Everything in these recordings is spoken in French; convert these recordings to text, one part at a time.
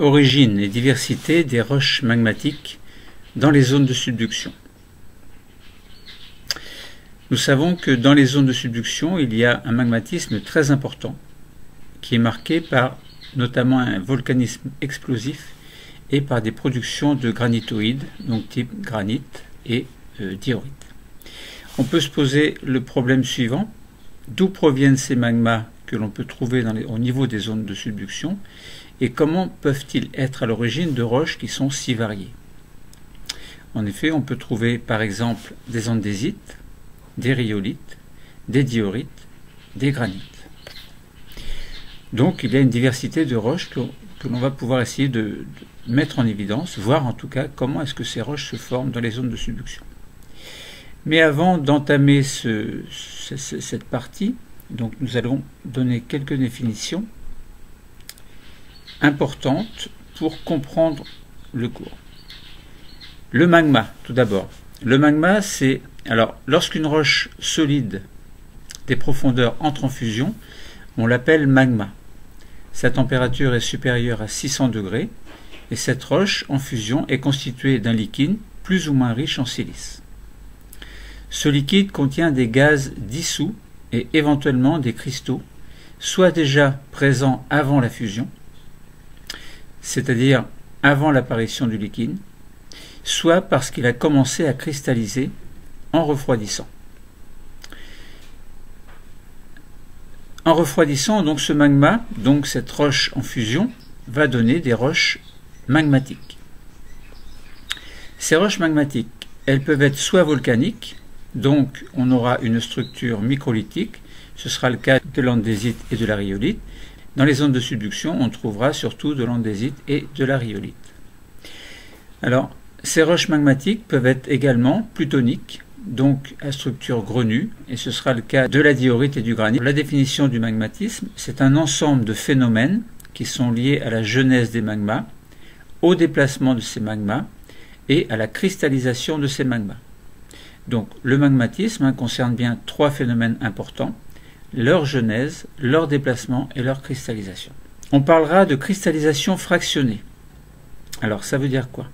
Origine et diversité des roches magmatiques dans les zones de subduction. Nous savons que dans les zones de subduction, il y a un magmatisme très important qui est marqué par notamment un volcanisme explosif et par des productions de granitoïdes, donc type granit et diorite. On peut se poser le problème suivant: d'où proviennent ces magmas que l'on peut trouver au niveau des zones de subduction et comment peuvent-ils être à l'origine de roches qui sont si variées? En effet, on peut trouver par exemple des andésites, des rhyolites, des diorites, des granites. Donc il y a une diversité de roches que l'on va pouvoir essayer de mettre en évidence, voir en tout cas comment est-ce que ces roches se forment dans les zones de subduction. Mais avant d'entamer cette partie, donc nous allons donner quelques définitions importantes pour comprendre le cours. Le magma, tout d'abord. Le magma, c'est... Alors, lorsqu'une roche solide des profondeurs entre en fusion, on l'appelle magma. Sa température est supérieure à 600 degrés et cette roche en fusion est constituée d'un liquide plus ou moins riche en silice. Ce liquide contient des gaz dissous et éventuellement des cristaux, soit déjà présents avant la fusion, c'est-à-dire avant l'apparition du liquide, soit parce qu'il a commencé à cristalliser en refroidissant. En refroidissant, donc ce magma, donc cette roche en fusion, va donner des roches magmatiques. Ces roches magmatiques, elles peuvent être soit volcaniques, donc on aura une structure microlithique, ce sera le cas de l'andésite et de la rhyolite. Dans les zones de subduction, on trouvera surtout de l'andésite et de la rhyolite. Alors, ces roches magmatiques peuvent être également plutoniques, donc à structure grenue, et ce sera le cas de la diorite et du granit. La définition du magmatisme, c'est un ensemble de phénomènes qui sont liés à la genèse des magmas, au déplacement de ces magmas et à la cristallisation de ces magmas. Donc le magmatisme concerne bien trois phénomènes importants: leur genèse, leur déplacement et leur cristallisation. On parlera de cristallisation fractionnée. Alors ça veut dire quoi?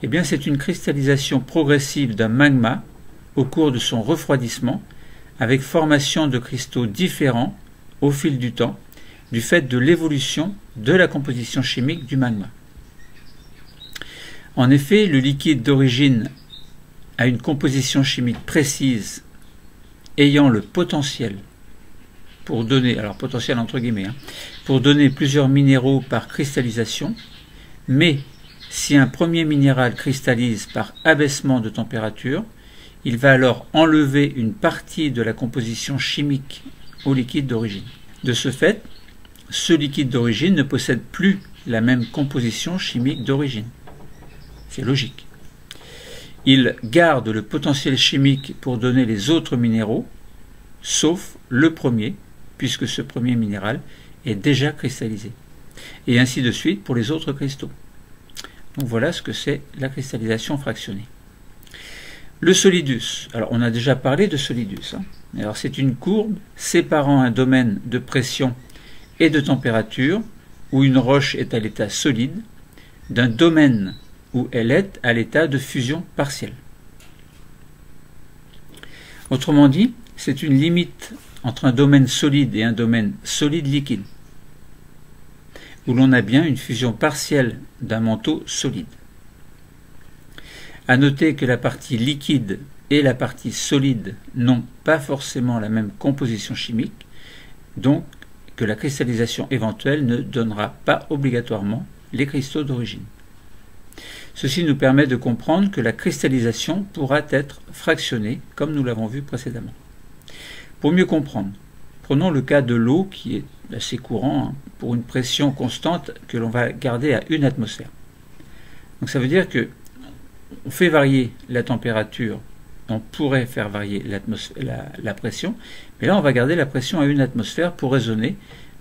Eh bien c'est une cristallisation progressive d'un magma au cours de son refroidissement, avec formation de cristaux différents au fil du temps, du fait de l'évolution de la composition chimique du magma. En effet, le liquide d'origine a une composition chimique précise ayant le potentiel pour donner, alors potentiel entre guillemets, pour donner plusieurs minéraux par cristallisation, mais si un premier minéral cristallise par abaissement de température, il va alors enlever une partie de la composition chimique au liquide d'origine. De ce fait, ce liquide d'origine ne possède plus la même composition chimique d'origine. C'est logique. Il garde le potentiel chimique pour donner les autres minéraux, sauf le premier, puisque ce premier minéral est déjà cristallisé. Et ainsi de suite pour les autres cristaux. Donc voilà ce que c'est la cristallisation fractionnée. Le solidus. Alors on a déjà parlé de solidus. Alors c'est une courbe séparant un domaine de pression et de température où une roche est à l'état solide d'un domaine où elle est à l'état de fusion partielle. Autrement dit, c'est une limite entre un domaine solide et un domaine solide liquide, où l'on a bien une fusion partielle d'un manteau solide. À noter que la partie liquide et la partie solide n'ont pas forcément la même composition chimique, donc que la cristallisation éventuelle ne donnera pas obligatoirement les cristaux d'origine. Ceci nous permet de comprendre que la cristallisation pourra être fractionnée, comme nous l'avons vu précédemment. Pour mieux comprendre, prenons le cas de l'eau qui est assez courant pour une pression constante que l'on va garder à 1 atmosphère. Donc ça veut dire que on fait varier la température, on pourrait faire varier la pression, mais là on va garder la pression à 1 atmosphère pour raisonner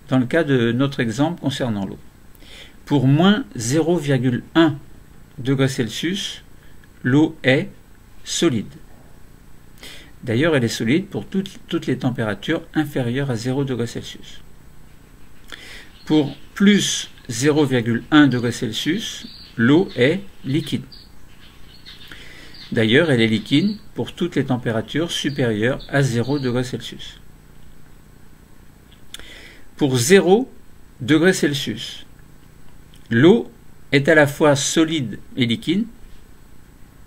dans le cas de notre exemple concernant l'eau. Pour moins 0,1 degrés Celsius, l'eau est solide. D'ailleurs, elle est solide pour toutes les températures inférieures à 0 degrés Celsius. Pour plus 0,1 degré Celsius, l'eau est liquide. D'ailleurs, elle est liquide pour toutes les températures supérieures à 0 degré Celsius. Pour 0 degré Celsius, l'eau est à la fois solide et liquide.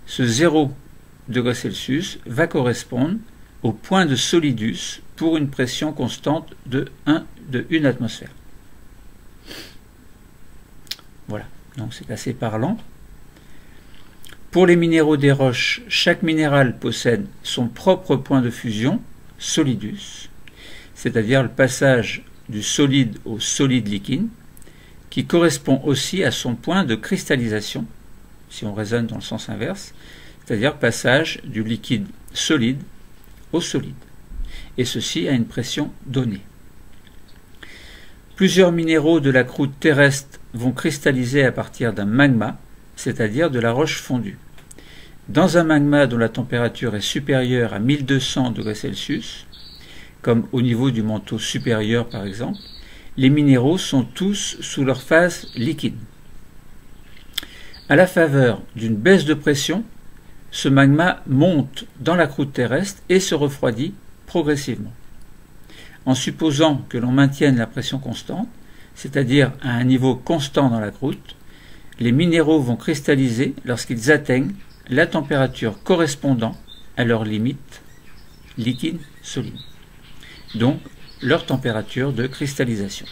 Ce 0 degré Celsius va correspondre au point de solidus pour une pression constante de 1 atmosphère. Voilà, donc c'est assez parlant. Pour les minéraux des roches, chaque minéral possède son propre point de fusion, solidus, c'est-à-dire le passage du solide au solide liquide, qui correspond aussi à son point de cristallisation, si on raisonne dans le sens inverse, c'est-à-dire passage du liquide solide au solide, et ceci à une pression donnée. Plusieurs minéraux de la croûte terrestre vont cristalliser à partir d'un magma, c'est-à-dire de la roche fondue. Dans un magma dont la température est supérieure à 1200 degrés Celsius, comme au niveau du manteau supérieur par exemple, les minéraux sont tous sous leur phase liquide. À la faveur d'une baisse de pression, ce magma monte dans la croûte terrestre et se refroidit progressivement. En supposant que l'on maintienne la pression constante, c'est-à-dire à un niveau constant dans la croûte, les minéraux vont cristalliser lorsqu'ils atteignent la température correspondant à leur limite liquide-solide, donc leur température de cristallisation.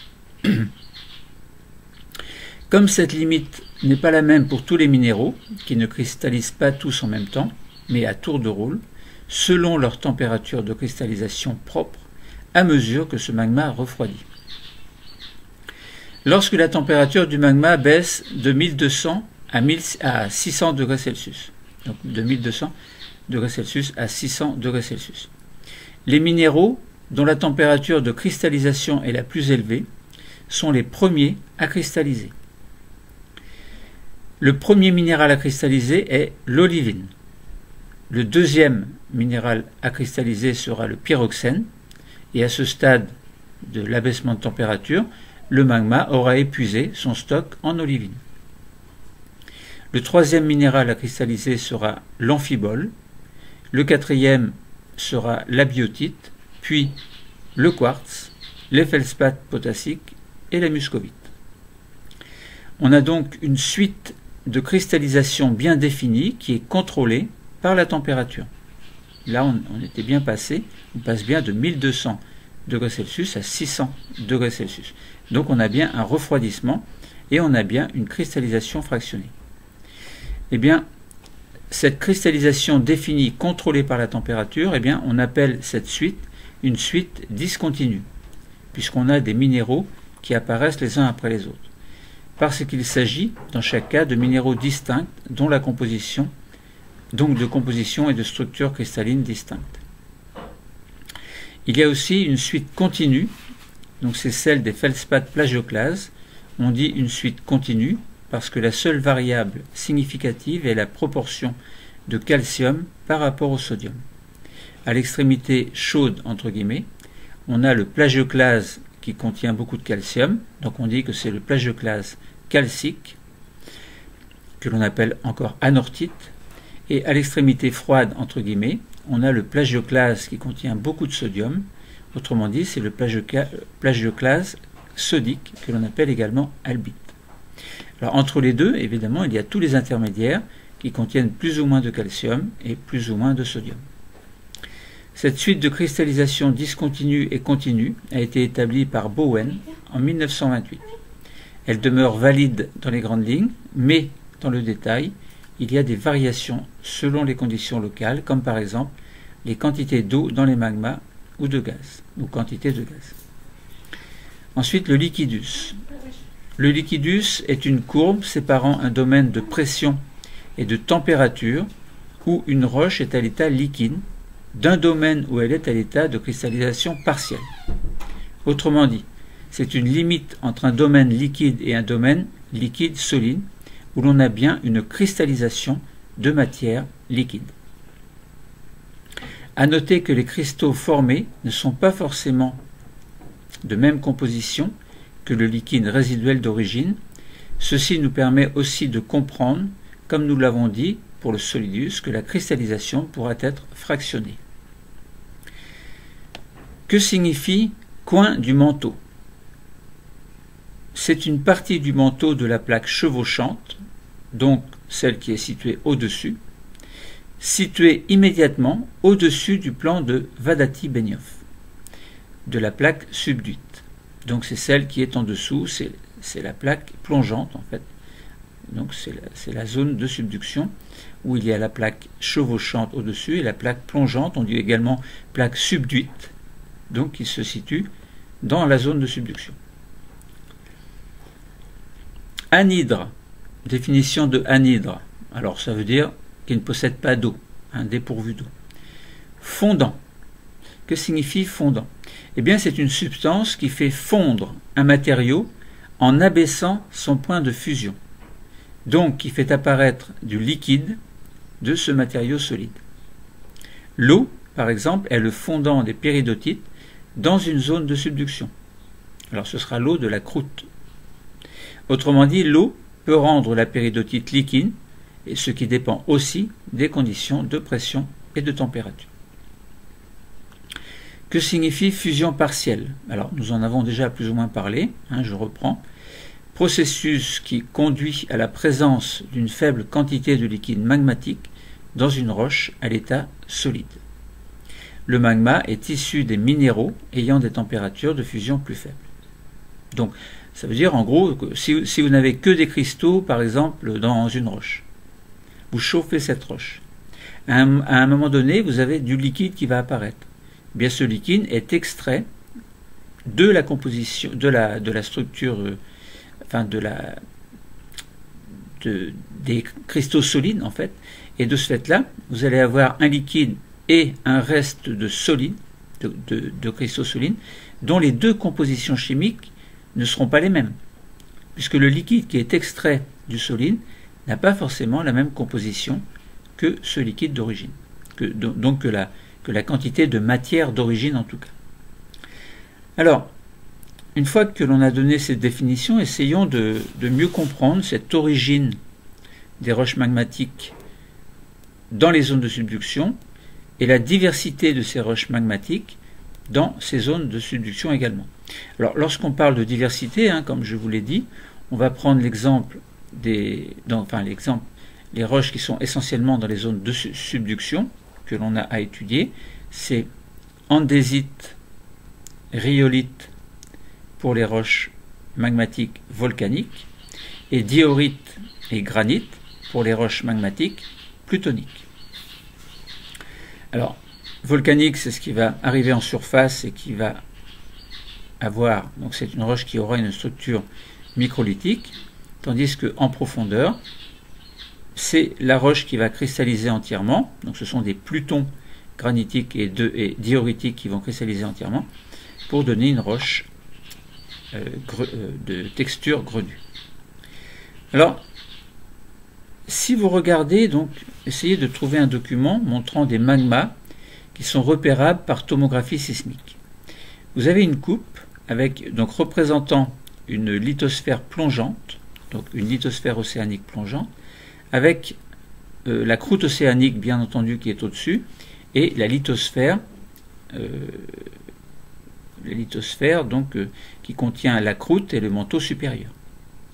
Comme cette limite n'est pas la même pour tous les minéraux, qui ne cristallisent pas tous en même temps, mais à tour de rôle, selon leur température de cristallisation propre, à mesure que ce magma refroidit. Lorsque la température du magma baisse de 1200 à 600 degrés Celsius, donc de 1200 degrés Celsius à 600 degrés Celsius, les minéraux dont la température de cristallisation est la plus élevée sont les premiers à cristalliser. Le premier minéral à cristalliser est l'olivine. Le deuxième minéral à cristalliser sera le pyroxène, et à ce stade de l'abaissement de température, le magma aura épuisé son stock en olivine. Le troisième minéral à cristalliser sera l'amphibole, le quatrième sera la biotite, puis le quartz, les feldspaths potassiques et la muscovite. On a donc une suite de cristallisation bien définie qui est contrôlée par la température. Là, on était bien passé, on passe bien de 1200 degrés Celsius à 600 degrés Celsius. Donc on a bien un refroidissement et on a bien une cristallisation fractionnée. Eh bien, cette cristallisation définie, contrôlée par la température, eh bien, on appelle cette suite une suite discontinue, puisqu'on a des minéraux qui apparaissent les uns après les autres. Parce qu'il s'agit, dans chaque cas, de minéraux distincts dont la composition, donc de composition et de structure cristalline distinctes. Il y a aussi une suite continue, donc c'est celle des feldspaths plagioclases. On dit une suite continue parce que la seule variable significative est la proportion de calcium par rapport au sodium. À l'extrémité chaude, entre guillemets, on a le plagioclase qui contient beaucoup de calcium, donc on dit que c'est le plagioclase calcique, que l'on appelle encore anorthite, et à l'extrémité froide, entre guillemets, on a le plagioclase qui contient beaucoup de sodium, autrement dit c'est le plagioclase sodique, que l'on appelle également albite. Alors entre les deux, évidemment, il y a tous les intermédiaires qui contiennent plus ou moins de calcium et plus ou moins de sodium. Cette suite de cristallisation discontinue et continue a été établie par Bowen en 1928. Elle demeure valide dans les grandes lignes, mais dans le détail, il y a des variations selon les conditions locales, comme par exemple les quantités d'eau dans les magmas ou de gaz, ou quantité de gaz. Ensuite, le liquidus. Le liquidus est une courbe séparant un domaine de pression et de température où une roche est à l'état liquide d'un domaine où elle est à l'état de cristallisation partielle. Autrement dit, c'est une limite entre un domaine liquide et un domaine liquide solide où l'on a bien une cristallisation de matière liquide. À noter que les cristaux formés ne sont pas forcément de même composition, que le liquide résiduel d'origine. Ceci nous permet aussi de comprendre, comme nous l'avons dit pour le solidus, que la cristallisation pourra être fractionnée. Que signifie coin du manteau? C'est une partie du manteau de la plaque chevauchante, donc celle qui est située au-dessus, située immédiatement au-dessus du plan de Vadati-Benioff, de la plaque subduite. Donc c'est celle qui est en dessous, c'est la plaque plongeante en fait. Donc c'est la zone de subduction où il y a la plaque chevauchante au-dessus et la plaque plongeante, on dit également plaque subduite, donc qui se situe dans la zone de subduction. Anhydre, définition de anhydre. Alors ça veut dire qu'il ne possède pas d'eau, dépourvu d'eau. Fondant. Que signifie fondant? Eh bien c'est une substance qui fait fondre un matériau en abaissant son point de fusion. Donc qui fait apparaître du liquide de ce matériau solide. L'eau, par exemple, est le fondant des péridotites dans une zone de subduction. Alors ce sera l'eau de la croûte. Autrement dit, l'eau peut rendre la péridotite liquide, et ce qui dépend aussi des conditions de pression et de température. Que signifie fusion partielle? Alors nous en avons déjà plus ou moins parlé, je reprends. Processus qui conduit à la présence d'une faible quantité de liquide magmatique dans une roche à l'état solide. Le magma est issu des minéraux ayant des températures de fusion plus faibles. Donc ça veut dire en gros que si vous n'avez que des cristaux par exemple dans une roche, vous chauffez cette roche. À un moment donné, vous avez du liquide qui va apparaître. Eh bien ce liquide est extrait de la composition, de la structure, des cristaux solides en fait, et de ce fait-là, vous allez avoir un liquide et un reste de solide, de cristaux solides, dont les deux compositions chimiques ne seront pas les mêmes, puisque le liquide qui est extrait du solide n'a pas forcément la même composition que ce liquide d'origine, donc que la quantité de matière d'origine en tout cas. Alors, une fois que l'on a donné cette définition, essayons de mieux comprendre cette origine des roches magmatiques dans les zones de subduction et la diversité de ces roches magmatiques dans ces zones de subduction également. Alors, lorsqu'on parle de diversité, comme je vous l'ai dit, on va prendre l'exemple les roches qui sont essentiellement dans les zones de subduction que l'on a à étudier, c'est andésite, rhyolite pour les roches magmatiques volcaniques et diorite et granite pour les roches magmatiques plutoniques. Alors, volcanique, c'est ce qui va arriver en surface et qui va avoir, donc c'est une roche qui aura une structure microlithique, tandis qu'en profondeur, c'est la roche qui va cristalliser entièrement, donc ce sont des plutons granitiques et dioritiques qui vont cristalliser entièrement, pour donner une roche de texture grenue. Alors, si vous regardez, donc, essayez de trouver un document montrant des magmas qui sont repérables par tomographie sismique. Vous avez une coupe avec, donc, représentant une lithosphère plongeante, donc une lithosphère océanique plongeante, avec la croûte océanique, bien entendu, qui est au-dessus, et la lithosphère, donc, qui contient la croûte et le manteau supérieur.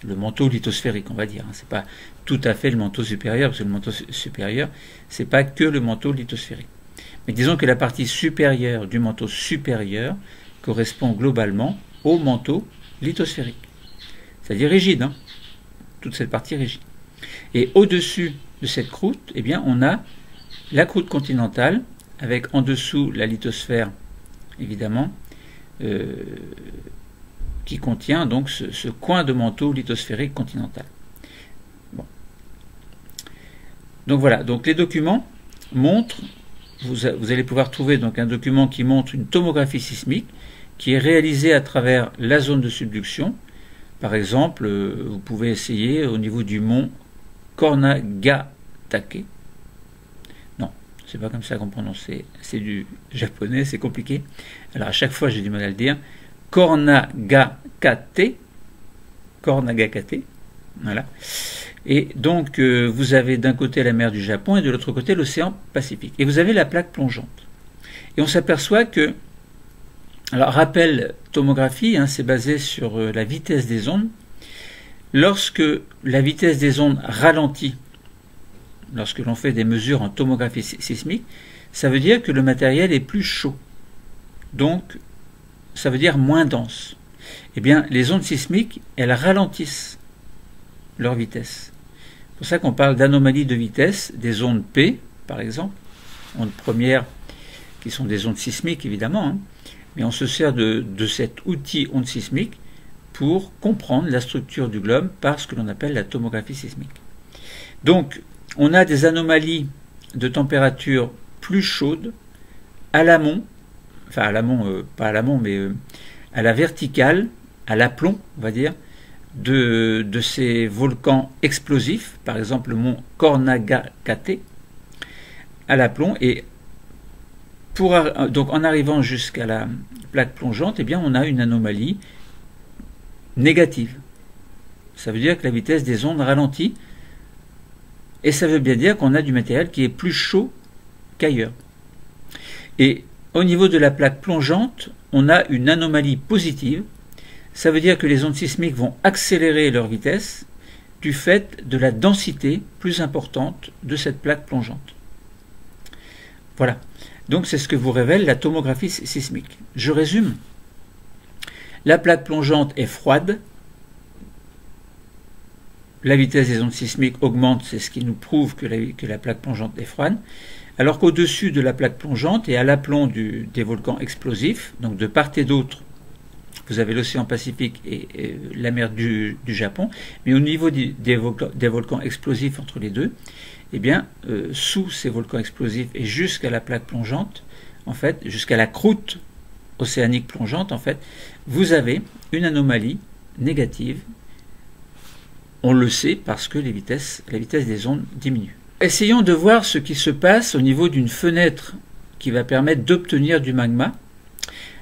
Le manteau lithosphérique, on va dire. C'est pas tout à fait le manteau supérieur, parce que le manteau supérieur, c'est pas que le manteau lithosphérique. Mais disons que la partie supérieure du manteau supérieur correspond globalement au manteau lithosphérique. C'est-à-dire rigide, toute cette partie rigide. Et au-dessus de cette croûte, eh bien, on a la croûte continentale, avec en dessous la lithosphère, évidemment, qui contient donc ce coin de manteau lithosphérique continental. Bon. Donc voilà, donc les documents montrent, vous allez pouvoir trouver donc un document qui montre une tomographie sismique qui est réalisée à travers la zone de subduction. Par exemple, vous pouvez essayer au niveau du mont Kornagatake. Non, c'est pas comme ça qu'on prononce, c'est du japonais, c'est compliqué. Alors à chaque fois j'ai du mal à le dire. Kornagatake. Nagakate, corps Nagakate, voilà. Et donc vous avez d'un côté la mer du Japon et de l'autre côté l'océan Pacifique. Et vous avez la plaque plongeante. Et on s'aperçoit que, alors rappel tomographie, hein, c'est basé sur la vitesse des ondes. Lorsque la vitesse des ondes ralentit, lorsque l'on fait des mesures en tomographie sismique, ça veut dire que le matériel est plus chaud. Donc, ça veut dire moins dense. Eh bien, les ondes sismiques, elles ralentissent leur vitesse. C'est pour ça qu'on parle d'anomalie de vitesse, des ondes P, par exemple, ondes premières, qui sont des ondes sismiques, évidemment, hein, mais on se sert de cet outil onde sismique pour comprendre la structure du globe par ce que l'on appelle la tomographie sismique. Donc, on a des anomalies de température plus chaudes à l'amont, enfin à l'amont, pas à l'amont, mais à la verticale, à l'aplomb, on va dire, de ces volcans explosifs, par exemple le mont Kornagakate, à l'aplomb, et donc en arrivant jusqu'à la plaque plongeante, eh bien on a une anomalie négative. Ça veut dire que la vitesse des ondes ralentit, et ça veut bien dire qu'on a du matériel qui est plus chaud qu'ailleurs. Et au niveau de la plaque plongeante, on a une anomalie positive. Ça veut dire que les ondes sismiques vont accélérer leur vitesse du fait de la densité plus importante de cette plaque plongeante. Voilà. Donc c'est ce que vous révèle la tomographie sismique. Je résume. La plaque plongeante est froide. La vitesse des ondes sismiques augmente, c'est ce qui nous prouve que la plaque plongeante est froide. Alors qu'au-dessus de la plaque plongeante et à l'aplomb des volcans explosifs, donc de part et d'autre, vous avez l'océan Pacifique et la mer du Japon, mais au niveau des volcans explosifs entre les deux, eh bien, sous ces volcans explosifs et jusqu'à la plaque plongeante, en fait, jusqu'à la croûte océanique plongeante, en fait, vous avez une anomalie négative. On le sait parce que la vitesse des ondes diminue. Essayons de voir ce qui se passe au niveau d'une fenêtre qui va permettre d'obtenir du magma.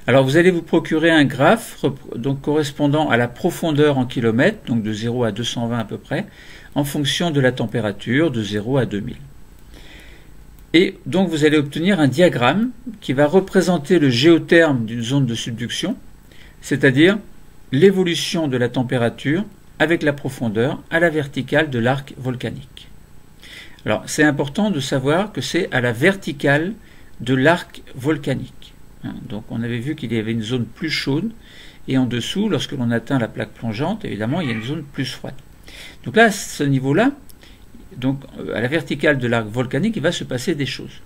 Alors vous allez vous procurer un graphe donc correspondant à la profondeur en kilomètres, donc de 0 à 220 à peu près, en fonction de la température de 0 à 2000. Et donc vous allez obtenir un diagramme qui va représenter le géotherme d'une zone de subduction, c'est-à-dire l'évolution de la température avec la profondeur à la verticale de l'arc volcanique. Alors c'est important de savoir que c'est à la verticale de l'arc volcanique. Donc on avait vu qu'il y avait une zone plus chaude et en dessous, lorsque l'on atteint la plaque plongeante, évidemment il y a une zone plus froide. Donc là, à ce niveau-là, donc à la verticale de l'arc volcanique, il va se passer des choses.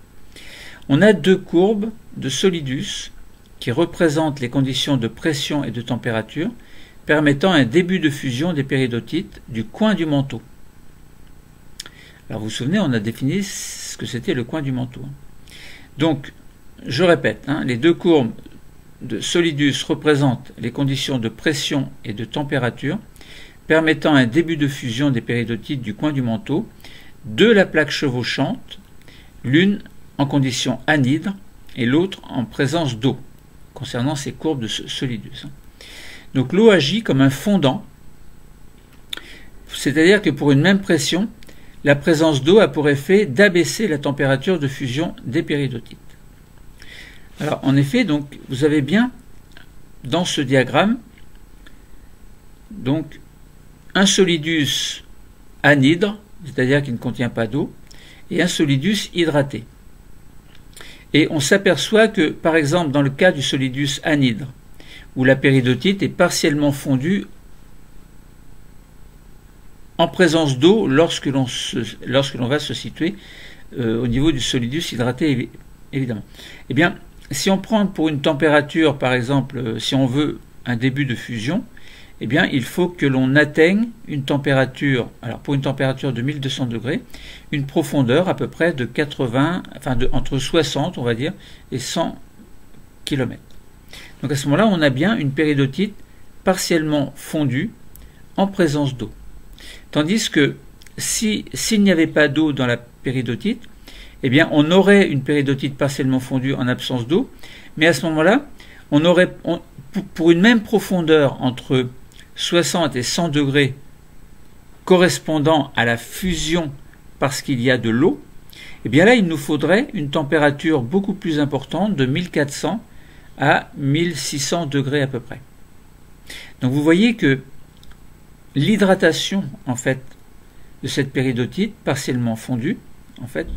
On a deux courbes de Solidus qui représentent les conditions de pression et de température permettant un début de fusion des péridotites du coin du manteau. Alors vous vous souvenez, on a défini ce que c'était le coin du manteau. Donc, je répète, les deux courbes de Solidus représentent les conditions de pression et de température permettant un début de fusion des péridotites du coin du manteau de la plaque chevauchante, l'une en condition anhydre et l'autre en présence d'eau, concernant ces courbes de Solidus. Donc l'eau agit comme un fondant, c'est-à-dire que pour une même pression, la présence d'eau a pour effet d'abaisser la température de fusion des péridotites. Alors en effet, donc, vous avez bien dans ce diagramme donc, un solidus anhydre, c'est-à-dire qui ne contient pas d'eau, et un solidus hydraté. Et on s'aperçoit que, par exemple, dans le cas du solidus anhydre, où la péridotite est partiellement fondue en présence d'eau lorsque l'on va se situer au niveau du solidus hydraté, évidemment. Eh bien, si on prend pour une température, par exemple, si on veut un début de fusion, eh bien, il faut que l'on atteigne une température, alors pour une température de 1200 degrés, une profondeur à peu près de 80, enfin entre 60, on va dire, et 100 km. Donc à ce moment-là, on a bien une péridotite partiellement fondue en présence d'eau. Tandis que s'il n'y avait pas d'eau dans la péridotite, eh bien on aurait une péridotite partiellement fondue en absence d'eau, mais à ce moment-là, pour une même profondeur entre 60 et 100 degrés correspondant à la fusion parce qu'il y a de l'eau, eh bien là, il nous faudrait une température beaucoup plus importante, de 1400 à 1600 degrés à peu près. Donc vous voyez que l'hydratation, en fait, de cette péridotite partiellement fondue, en fait,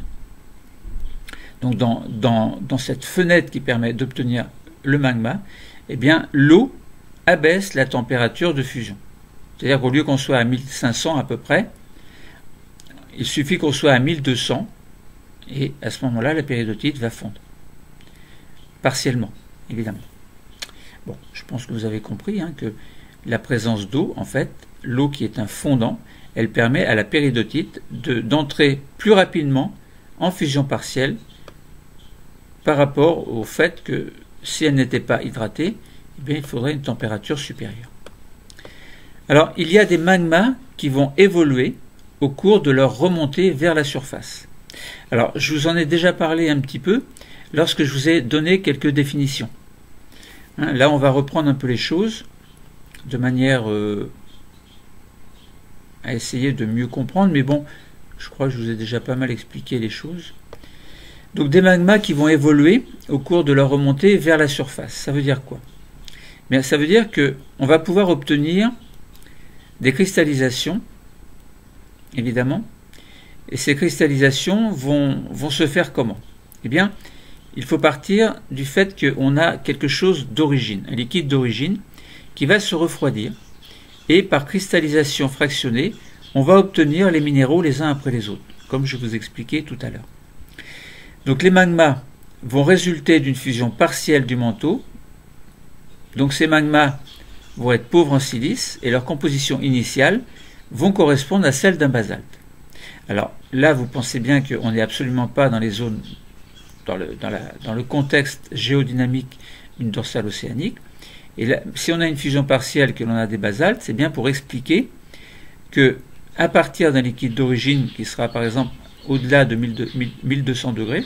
donc dans cette fenêtre qui permet d'obtenir le magma, eh bien l'eau abaisse la température de fusion. C'est-à-dire qu'au lieu qu'on soit à 1500 à peu près, il suffit qu'on soit à 1200 et à ce moment-là, la péridotite va fondre. Partiellement, évidemment. Bon, je pense que vous avez compris que la présence d'eau, en fait, l'eau qui est un fondant, elle permet à la péridotite d'entrer plus rapidement en fusion partielle par rapport au fait que si elle n'était pas hydratée, eh bien, il faudrait une température supérieure. Alors, il y a des magmas qui vont évoluer au cours de leur remontée vers la surface. Alors, je vous en ai déjà parlé un petit peu lorsque je vous ai donné quelques définitions. Là, on va reprendre un peu les choses de manière à essayer de mieux comprendre, mais bon, je crois que je vous ai déjà pas mal expliqué les choses. Donc, des magmas qui vont évoluer au cours de leur remontée vers la surface. Ça veut dire quoi? Bien, ça veut dire qu'on va pouvoir obtenir des cristallisations, évidemment, et ces cristallisations vont se faire comment? Eh bien, il faut partir du fait qu'on a quelque chose d'origine, un liquide d'origine, qui va se refroidir, et par cristallisation fractionnée, on va obtenir les minéraux les uns après les autres, comme je vous expliquais tout à l'heure. Donc les magmas vont résulter d'une fusion partielle du manteau, donc ces magmas vont être pauvres en silice, et leur composition initiale vont correspondre à celle d'un basalte. Alors là, vous pensez bien qu'on n'est absolument pas dans les zones, dans le contexte géodynamique d'une dorsale océanique. Et là, si on a une fusion partielle, que l'on a des basaltes, c'est bien pour expliquer que à partir d'un liquide d'origine qui sera par exemple au-delà de 1200 degrés,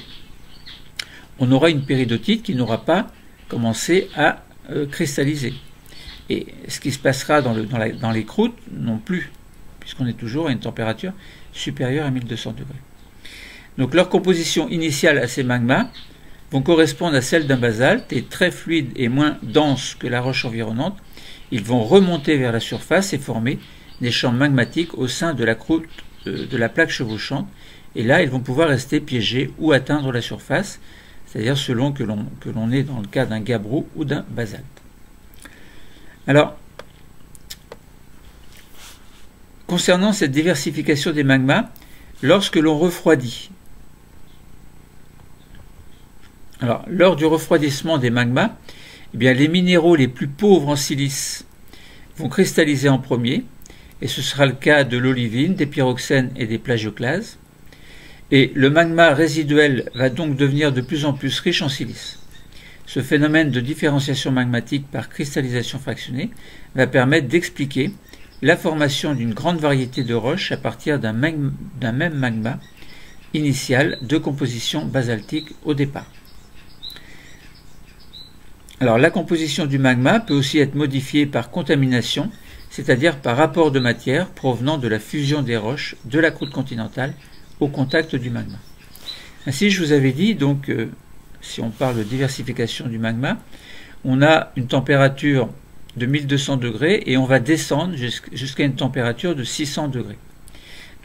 on aura une péridotite qui n'aura pas commencé à cristalliser. Et ce qui se passera dans les croûtes non plus, puisqu'on est toujours à une température supérieure à 1200 degrés. Donc leur composition initiale à ces magmas vont correspondre à celle d'un basalte, et très fluide et moins dense que la roche environnante. Ils vont remonter vers la surface et former des champs magmatiques au sein de la croûte de la plaque chevauchante, et là ils vont pouvoir rester piégés ou atteindre la surface, c'est-à-dire selon que l'on est dans le cas d'un gabbro ou d'un basalte. Alors, concernant cette diversification des magmas, lorsque l'on refroidit, alors lors du refroidissement des magmas, eh bien, les minéraux les plus pauvres en silice vont cristalliser en premier, et ce sera le cas de l'olivine, des pyroxènes et des plagioclases. Et le magma résiduel va donc devenir de plus en plus riche en silice. Ce phénomène de différenciation magmatique par cristallisation fractionnée va permettre d'expliquer la formation d'une grande variété de roches à partir d'un même magma initial de composition basaltique au départ. Alors la composition du magma peut aussi être modifiée par contamination, c'est-à-dire par rapport de matière provenant de la fusion des roches de la croûte continentale au contact du magma. Ainsi, je vous avais dit, donc, si on parle de diversification du magma, on a une température de 1200 degrés et on va descendre jusqu'à une température de 600 degrés.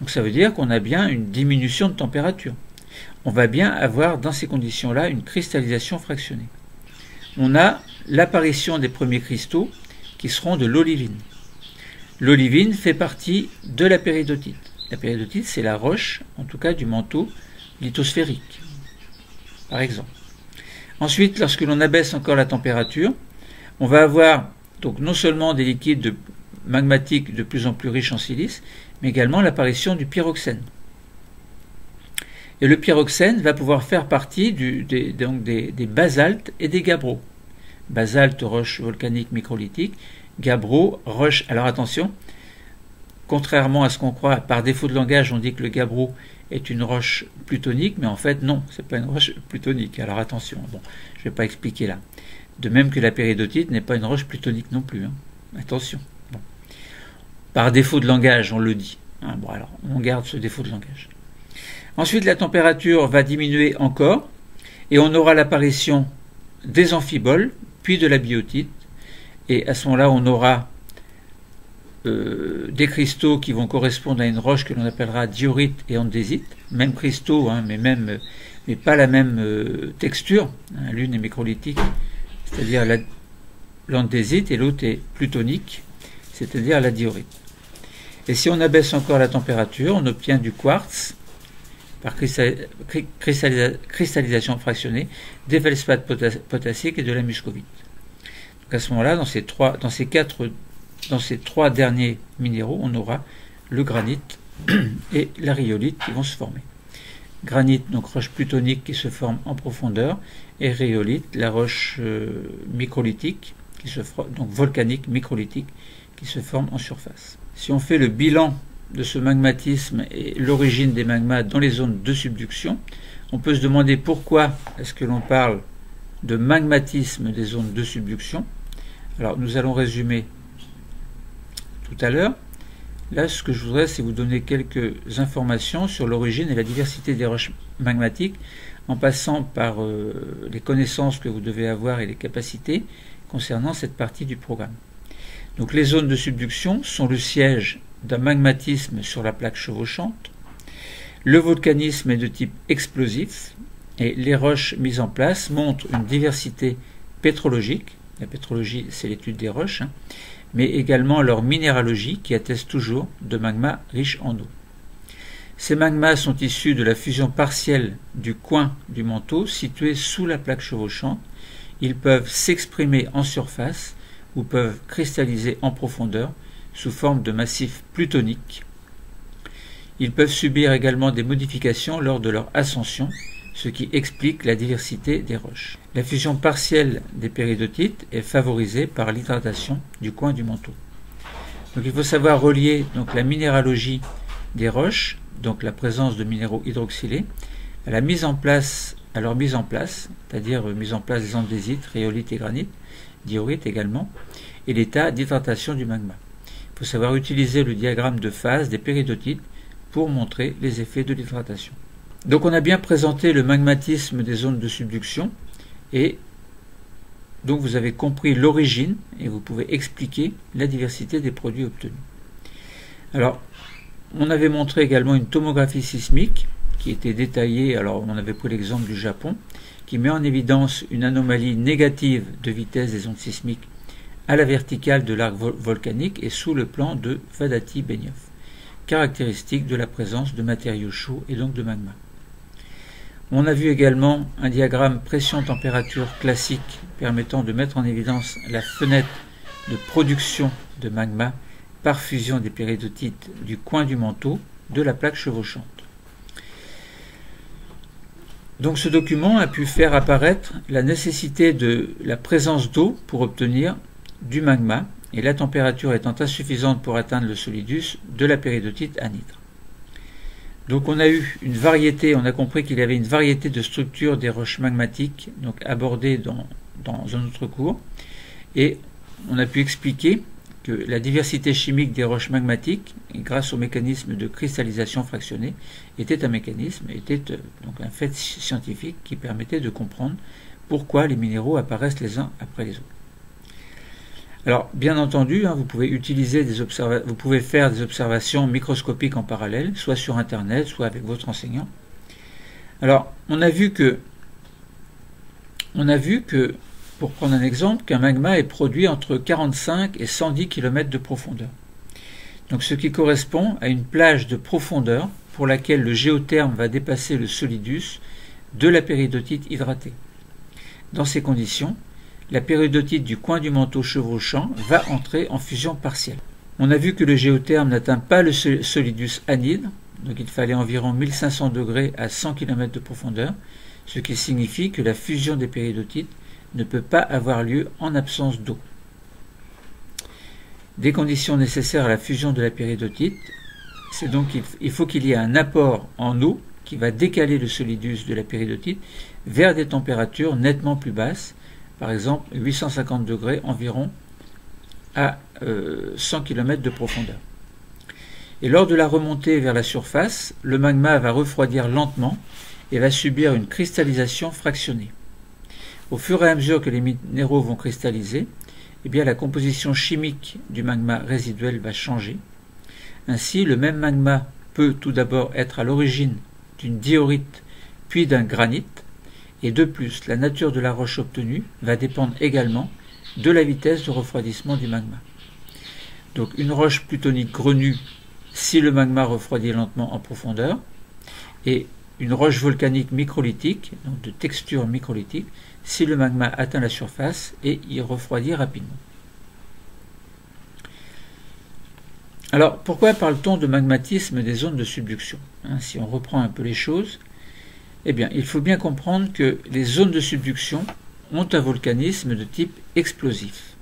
Donc ça veut dire qu'on a bien une diminution de température. On va bien avoir dans ces conditions-là une cristallisation fractionnée. On a l'apparition des premiers cristaux qui seront de l'olivine. L'olivine fait partie de la péridotite. La péridotite, c'est la roche, en tout cas du manteau lithosphérique, par exemple. Ensuite, lorsque l'on abaisse encore la température, on va avoir donc non seulement des liquides magmatiques de plus en plus riches en silice, mais également l'apparition du pyroxène. Et le pyroxène va pouvoir faire partie des basaltes et des gabbros. Basalte, roche volcanique microlithique, gabbro, roche. Alors attention, contrairement à ce qu'on croit, par défaut de langage, on dit que le gabbro est une roche plutonique, mais en fait non, c'est pas une roche plutonique. Alors attention, bon, je ne vais pas expliquer là. De même que la péridotite n'est pas une roche plutonique non plus. Hein. Attention. Bon. Par défaut de langage, on le dit. Hein, bon, alors, on garde ce défaut de langage. Ensuite, la température va diminuer encore et on aura l'apparition des amphiboles, puis de la biotite. Et à ce moment-là, on aura des cristaux qui vont correspondre à une roche que l'on appellera diorite et andésite. Même cristaux, hein, mais pas la même texture. Hein, l'une est microlytique, c'est-à-dire l'andésite, et l'autre est plutonique, c'est-à-dire la diorite. Et si on abaisse encore la température, on obtient du quartz par cristallisation fractionnée, des feldspaths potassiques et de la muscovite. Donc à ce moment-là, dans ces trois derniers minéraux, on aura le granit et la rhyolite qui vont se former. Granit, donc roche plutonique qui se forme en profondeur, et rhyolite, la roche microlytique, donc volcanique microlytique, qui se forme en surface. Si on fait le bilan de ce magmatisme et l'origine des magmas dans les zones de subduction, on peut se demander pourquoi est-ce que l'on parle de magmatisme des zones de subduction. Alors nous allons résumer tout à l'heure. Là, ce que je voudrais, c'est vous donner quelques informations sur l'origine et la diversité des roches magmatiques, en passant par les connaissances que vous devez avoir et les capacités concernant cette partie du programme. Donc les zones de subduction sont le siège d'un magmatisme sur la plaque chevauchante. Le volcanisme est de type explosif et les roches mises en place montrent une diversité pétrologique. La pétrologie, c'est l'étude des roches, hein, mais également leur minéralogie qui atteste toujours de magmas riches en eau. Ces magmas sont issus de la fusion partielle du coin du manteau situé sous la plaque chevauchante. Ils peuvent s'exprimer en surface ou peuvent cristalliser en profondeur sous forme de massifs plutoniques. Ils peuvent subir également des modifications lors de leur ascension, ce qui explique la diversité des roches. La fusion partielle des péridotites est favorisée par l'hydratation du coin du manteau. Donc il faut savoir relier donc, la minéralogie des roches, donc la présence de minéraux hydroxylés, à leur mise en place, c'est-à-dire mise en place des andésites, rhyolite et granit, diorite également, et l'état d'hydratation du magma. Il faut savoir utiliser le diagramme de phase des péridotites pour montrer les effets de l'hydratation. Donc on a bien présenté le magmatisme des zones de subduction et donc vous avez compris l'origine et vous pouvez expliquer la diversité des produits obtenus. Alors on avait montré également une tomographie sismique qui était détaillée, alors on avait pris l'exemple du Japon, qui met en évidence une anomalie négative de vitesse des ondes sismiques à la verticale de l'arc volcanique et sous le plan de Vadati-Benioff, caractéristique de la présence de matériaux chauds et donc de magma. On a vu également un diagramme pression-température classique permettant de mettre en évidence la fenêtre de production de magma par fusion des péridotites du coin du manteau de la plaque chevauchante. Donc ce document a pu faire apparaître la nécessité de la présence d'eau pour obtenir du magma et la température étant insuffisante pour atteindre le solidus de la péridotite anhydre. Donc on a eu une variété, on a compris qu'il y avait une variété de structures des roches magmatiques donc abordées dans un autre cours et on a pu expliquer que la diversité chimique des roches magmatiques, grâce au mécanisme de cristallisation fractionnée, était un un fait scientifique qui permettait de comprendre pourquoi les minéraux apparaissent les uns après les autres. Alors, bien entendu, vous pouvez faire des observations microscopiques en parallèle, soit sur Internet, soit avec votre enseignant. Alors, on a vu que, pour prendre un exemple, qu'un magma est produit entre 45 et 110 km de profondeur. Donc, ce qui correspond à une plage de profondeur pour laquelle le géotherme va dépasser le solidus de la péridotite hydratée. Dans ces conditions, la péridotite du coin du manteau chevauchant va entrer en fusion partielle. On a vu que le géotherme n'atteint pas le solidus anhydre, donc il fallait environ 1500 degrés à 100 km de profondeur, ce qui signifie que la fusion des péridotites ne peut pas avoir lieu en absence d'eau. Des conditions nécessaires à la fusion de la péridotite, c'est donc qu'il faut qu'il y ait un apport en eau qui va décaler le solidus de la péridotite vers des températures nettement plus basses, par exemple 850 degrés environ à 100 km de profondeur. Et lors de la remontée vers la surface, le magma va refroidir lentement et va subir une cristallisation fractionnée. Au fur et à mesure que les minéraux vont cristalliser, eh bien, la composition chimique du magma résiduel va changer. Ainsi, le même magma peut tout d'abord être à l'origine d'une diorite puis d'un granit, et de plus, la nature de la roche obtenue va dépendre également de la vitesse de refroidissement du magma. Donc une roche plutonique grenue si le magma refroidit lentement en profondeur, et une roche volcanique microlithique, donc de texture microlithique, si le magma atteint la surface et y refroidit rapidement. Alors, pourquoi parle-t-on de magmatisme des zones de subduction? Si on reprend un peu les choses, eh bien, il faut bien comprendre que les zones de subduction ont un volcanisme de type explosif.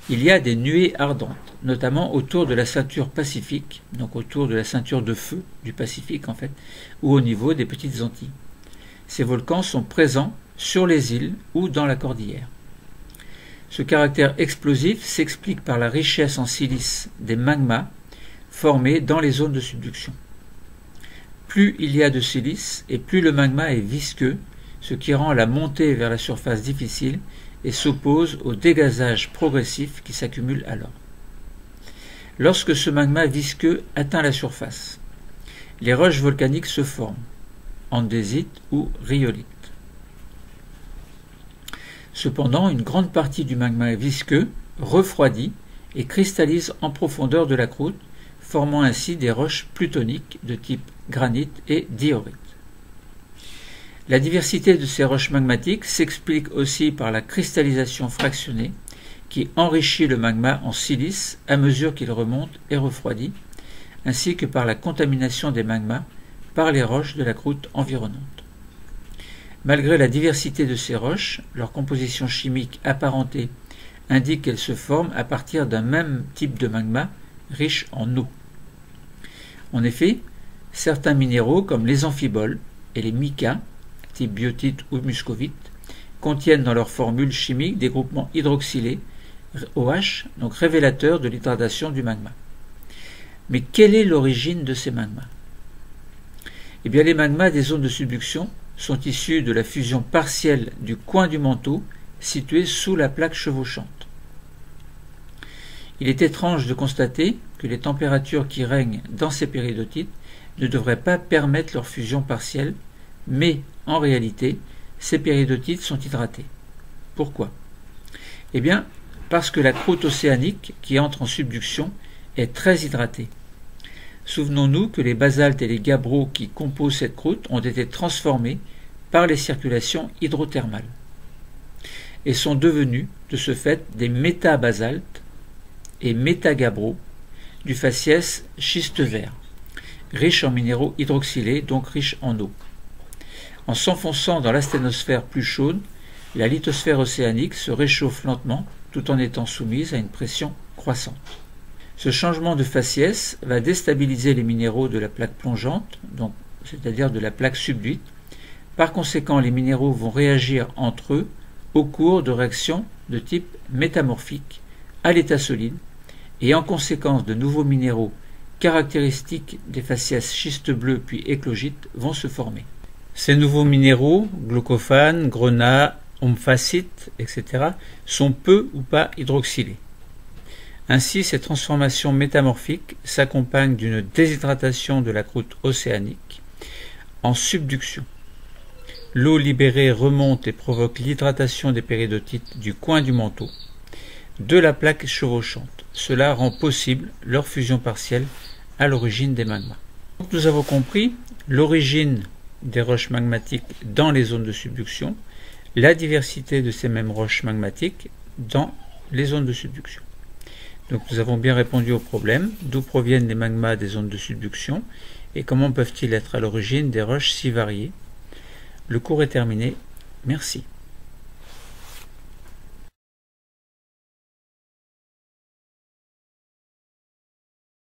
Il y a des nuées ardentes, notamment autour de la ceinture pacifique, donc autour de la ceinture de feu du Pacifique en fait, ou au niveau des petites Antilles. Ces volcans sont présents sur les îles ou dans la cordillère. Ce caractère explosif s'explique par la richesse en silice des magmas formés dans les zones de subduction. Plus il y a de silice et plus le magma est visqueux, ce qui rend la montée vers la surface difficile et s'oppose au dégazage progressif qui s'accumule alors. Lorsque ce magma visqueux atteint la surface, les roches volcaniques se forment, andésite ou rhyolite. Cependant, une grande partie du magma visqueux refroidit et cristallise en profondeur de la croûte, formant ainsi des roches plutoniques de type granit et diorite. La diversité de ces roches magmatiques s'explique aussi par la cristallisation fractionnée qui enrichit le magma en silice à mesure qu'il remonte et refroidit, ainsi que par la contamination des magmas par les roches de la croûte environnante. Malgré la diversité de ces roches, leur composition chimique apparentée indique qu'elles se forment à partir d'un même type de magma riche en eau. En effet, certains minéraux comme les amphiboles et les micas, type biotite ou muscovite, contiennent dans leur formule chimique des groupements hydroxylés, OH, donc révélateurs de l'hydratation du magma. Mais quelle est l'origine de ces magmas? Eh bien, les magmas des zones de subduction sont issus de la fusion partielle du coin du manteau situé sous la plaque chevauchante. Il est étrange de constater que les températures qui règnent dans ces péridotites ne devraient pas permettre leur fusion partielle, mais en réalité, ces péridotites sont hydratées. Pourquoi? Eh bien, parce que la croûte océanique qui entre en subduction est très hydratée. Souvenons-nous que les basaltes et les gabbros qui composent cette croûte ont été transformés par les circulations hydrothermales et sont devenus, de ce fait, des métabasaltes et métagabbros du faciès schiste vert, riche en minéraux hydroxylés, donc riche en eau. En s'enfonçant dans l'asténosphère plus chaude, la lithosphère océanique se réchauffe lentement tout en étant soumise à une pression croissante. Ce changement de faciès va déstabiliser les minéraux de la plaque plongeante, c'est-à-dire de la plaque subduite. Par conséquent, les minéraux vont réagir entre eux au cours de réactions de type métamorphique à l'état solide, et en conséquence de nouveaux minéraux caractéristiques des faciès schiste bleu puis éclogite vont se former. Ces nouveaux minéraux, glaucophane, grenat, omphacite, etc., sont peu ou pas hydroxylés. Ainsi, ces transformations métamorphiques s'accompagnent d'une déshydratation de la croûte océanique en subduction. L'eau libérée remonte et provoque l'hydratation des péridotites du coin du manteau, de la plaque chevauchante. Cela rend possible leur fusion partielle à l'origine des magmas. Donc nous avons compris l'origine des roches magmatiques dans les zones de subduction, la diversité de ces mêmes roches magmatiques dans les zones de subduction. Donc nous avons bien répondu au problème, d'où proviennent les magmas des zones de subduction et comment peuvent-ils être à l'origine des roches si variées. Le cours est terminé. Merci.